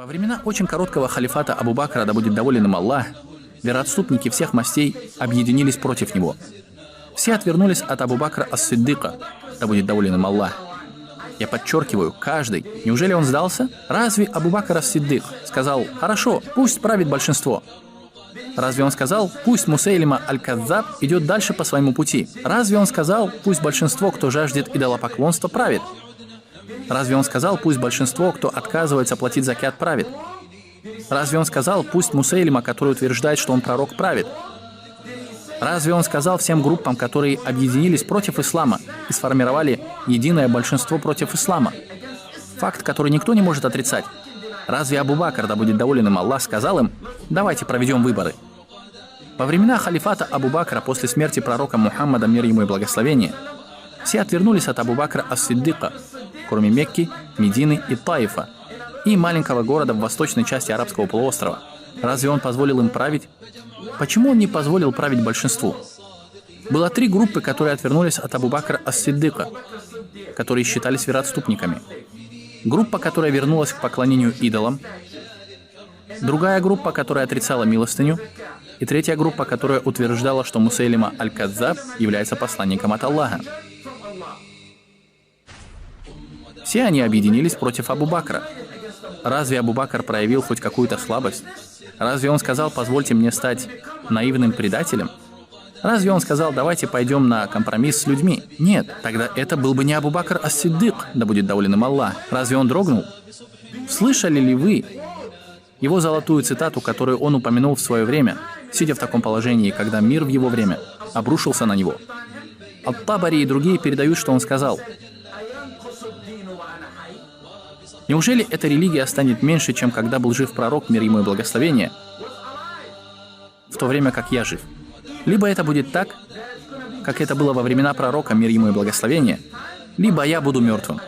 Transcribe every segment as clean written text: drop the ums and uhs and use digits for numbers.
Во времена очень короткого халифата Абу Бакра, да будет доволен им Аллах, вероотступники всех мастей объединились против него. Все отвернулись от Абу Бакра ас-Сиддика, да будет доволен им Аллах. Я подчеркиваю, каждый. Неужели он сдался? Разве Абу Бакр ас-Сиддик сказал: «Хорошо, пусть правит большинство»? Разве он сказал: «Пусть Мусейлима аль-Каззаб идет дальше по своему пути»? Разве он сказал: «Пусть большинство, кто жаждет идолопоклонства, правит»? Разве он сказал: «Пусть большинство, кто отказывается платить закят, правит»? Разве он сказал: «Пусть Мусейлима, который утверждает, что он пророк, правит»? Разве он сказал всем группам, которые объединились против ислама и сформировали единое большинство против ислама? Факт, который никто не может отрицать. Разве Абу Бакр, да будет доволен им Аллах, сказал им: «Давайте проведем выборы»? Во времена халифата Абу Бакра, после смерти пророка Мухаммада, мир ему и благословение, все отвернулись от Абу Бакра ас-Сиддика, кроме Мекки, Медины и Таифа, и маленького города в восточной части арабского полуострова. Разве он позволил им править? Почему он не позволил править большинству? Было три группы, которые отвернулись от Абу Бакра ас-Сиддика, которые считались вероотступниками. Группа, которая вернулась к поклонению идолам, другая группа, которая отрицала милостыню, и третья группа, которая утверждала, что Мусейлима аль-Каззаб является посланником от Аллаха. Все они объединились против Абу Бакра. Разве Абу Бакр проявил хоть какую-то слабость? Разве он сказал: «Позвольте мне стать наивным предателем»? Разве он сказал: «Давайте пойдем на компромисс с людьми»? Нет, тогда это был бы не Абу Бакр ас-Сиддик, да будет доволен им Аллах. Разве он дрогнул? Слышали ли вы его золотую цитату, которую он упомянул в свое время, сидя в таком положении, когда мир в его время обрушился на него? Ат-Табари и другие передают, что он сказал: «Неужели эта религия станет меньше, чем когда был жив пророк, мир ему и благословение, в то время как я жив? Либо это будет так, как это было во времена пророка, мир ему и благословение, либо я буду мертвым».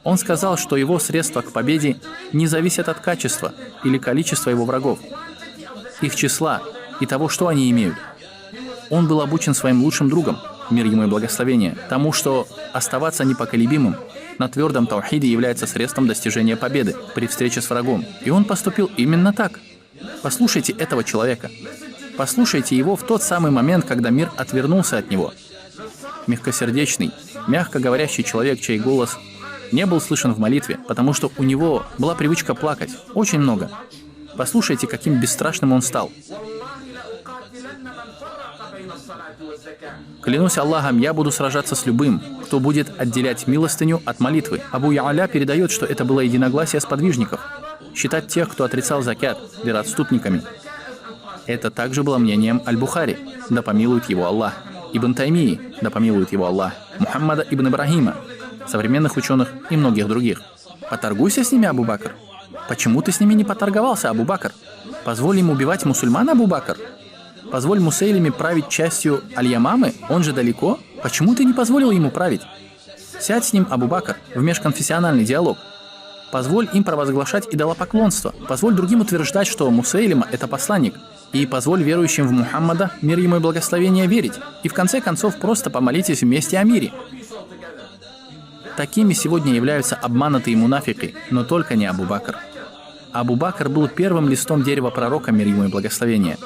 Он сказал, что его средства к победе не зависят от качества или количества его врагов, их числа и того, что они имеют. Он был обучен своим лучшим другом, мир ему и благословение, тому, что оставаться непоколебимым на твердом таухиде является средством достижения победы при встрече с врагом. И он поступил именно так. Послушайте этого человека. Послушайте его в тот самый момент, когда мир отвернулся от него. Мягкосердечный, мягко говорящий человек, чей голос не был слышен в молитве, потому что у него была привычка плакать. Очень много. Послушайте, каким бесстрашным он стал. «Клянусь Аллахом, я буду сражаться с любым, кто будет отделять милостыню от молитвы». Абу Я'ля передает, что это было единогласие сподвижников считать тех, кто отрицал закят, вероотступниками. Это также было мнением Аль-Бухари, да помилует его Аллах, Ибн Таймии, да помилует его Аллах, Мухаммада ибн Ибрахима, современных ученых и многих других. Поторгуйся с ними, Абу Бакр. Почему ты с ними не поторговался, Абу Бакр? Позволь им убивать мусульман, Абу Бакр? Позволь Мусейлиме править частью Аль-Ямамы, он же далеко. Почему ты не позволил ему править? Сядь с ним, Абу Бакр, в межконфессиональный диалог. Позволь им провозглашать идолопоклонство. Позволь другим утверждать, что Мусейлима – это посланник. И позволь верующим в Мухаммада, мир ему и благословение, верить. И в конце концов просто помолитесь вместе о мире. Такими сегодня являются обманутые мунафики, но только не Абу Бакр. Абу Бакр был первым листом дерева пророка, мир ему и благословение.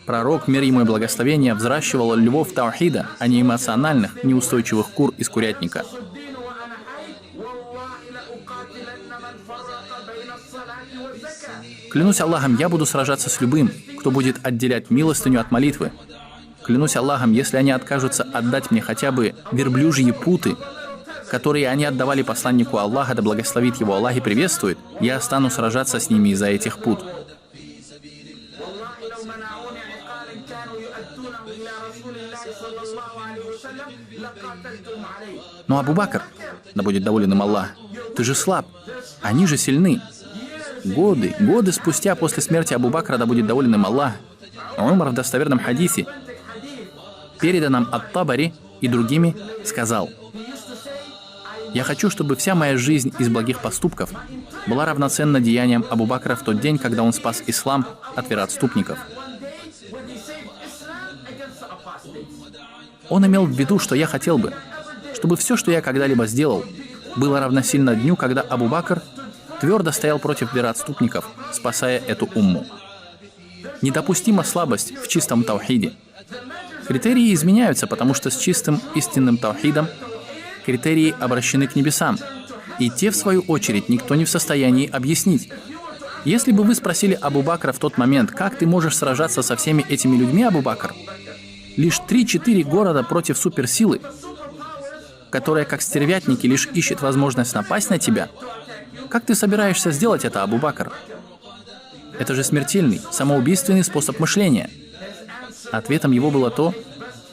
Пророк, мир ему и благословение, взращивал львов таухида, а не эмоциональных, неустойчивых кур из курятника. Клянусь Аллахом, я буду сражаться с любым, кто будет отделять милостыню от молитвы. Клянусь Аллахом, если они откажутся отдать мне хотя бы верблюжьи путы, которые они отдавали посланнику Аллаха, да благословит его Аллах и приветствует, я стану сражаться с ними из-за этих пут. Но Абу Бакр, да будет доволен им Аллах, ты же слаб, они же сильны. Годы спустя после смерти Абу Бакра, да будет доволен им Аллах, Умар в достоверном хадисе, переданном Ат-Табари и другими, сказал: «Я хочу, чтобы вся моя жизнь из благих поступков была равноценна деяниям Абу Бакра в тот день, когда он спас ислам от вероотступников». Он имел в виду, что я хотел бы, чтобы все, что я когда-либо сделал, было равносильно дню, когда Абу Бакр твердо стоял против вероотступников, спасая эту умму. Недопустима слабость в чистом таухиде. Критерии изменяются, потому что с чистым истинным таухидом критерии обращены к небесам, и те, в свою очередь, никто не в состоянии объяснить. Если бы вы спросили Абу Бакра в тот момент, как ты можешь сражаться со всеми этими людьми, Абу Бакр, лишь 3-4 города против суперсилы, которая, как стервятники, лишь ищет возможность напасть на тебя, как ты собираешься сделать это, Абу Бакр? Это же смертельный, самоубийственный способ мышления. Ответом его было то,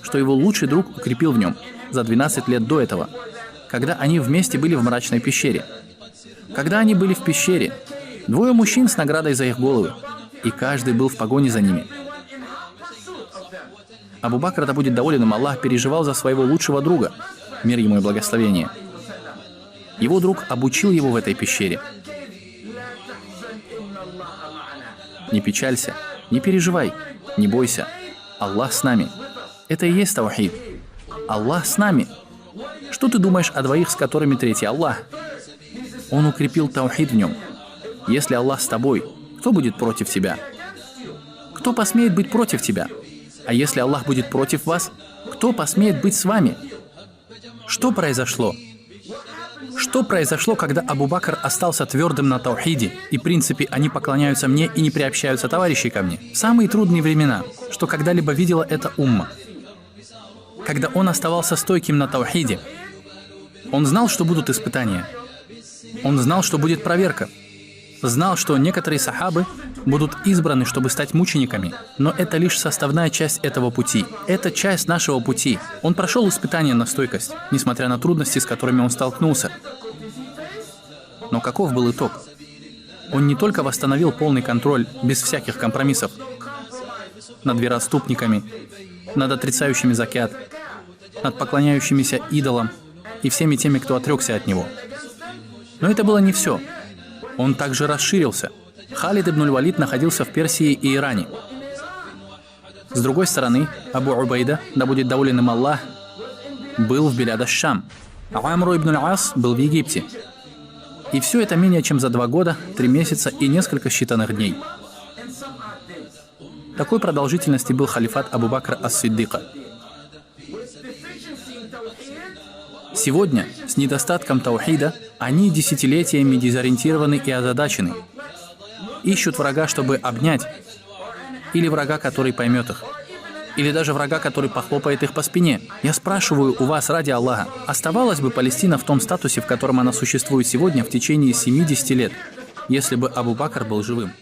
что его лучший друг укрепил в нем за 12 лет до этого, когда они вместе были в мрачной пещере. Когда они были в пещере, 2 мужчин с наградой за их головы, и каждый был в погоне за ними. Абу Бакр, да будет доволен им Аллах, переживал за своего лучшего друга, мир ему и благословение. Его друг обучил его в этой пещере. Не печалься, не переживай, не бойся. Аллах с нами. Это и есть таухид. Аллах с нами. Что ты думаешь о 2, с которыми третий Аллах? Он укрепил таухид в нем. Если Аллах с тобой, кто будет против тебя? Кто посмеет быть против тебя? А если Аллах будет против вас, кто посмеет быть с вами? Что произошло? Что произошло, когда Абу Бакр остался твердым на таухиде, и в принципе они поклоняются мне и не приобщаются товарищей ко мне? В самые трудные времена, что когда-либо видела эта умма. Когда он оставался стойким на таухиде, он знал, что будут испытания. Он знал, что будет проверка. Знал, что некоторые сахабы будут избраны, чтобы стать мучениками. Но это лишь составная часть этого пути. Это часть нашего пути. Он прошел испытание на стойкость, несмотря на трудности, с которыми он столкнулся. Но каков был итог? Он не только восстановил полный контроль, без всяких компромиссов, над вероотступниками, над отрицающими закят, над поклоняющимися идолам и всеми теми, кто отрекся от него. Но это было не все. Он также расширился. Халид ибн аль-Валид находился в Персии и Иране. С другой стороны, Абу Убайда, да будет доволен им Аллах, был в Биляд аш-Шам. Амру ибн аль-Ас был в Египте. И все это менее чем за 2 года, 3 месяца и несколько считанных дней. Такой продолжительности был халифат Абу Бакра ас-Сиддика. Сегодня, с недостатком таухида, они десятилетиями дезориентированы и озадачены. Ищут врага, чтобы обнять, или врага, который поймет их, или даже врага, который похлопает их по спине. Я спрашиваю у вас ради Аллаха, оставалась бы Палестина в том статусе, в котором она существует сегодня в течение 70 лет, если бы Абу Бакр был живым?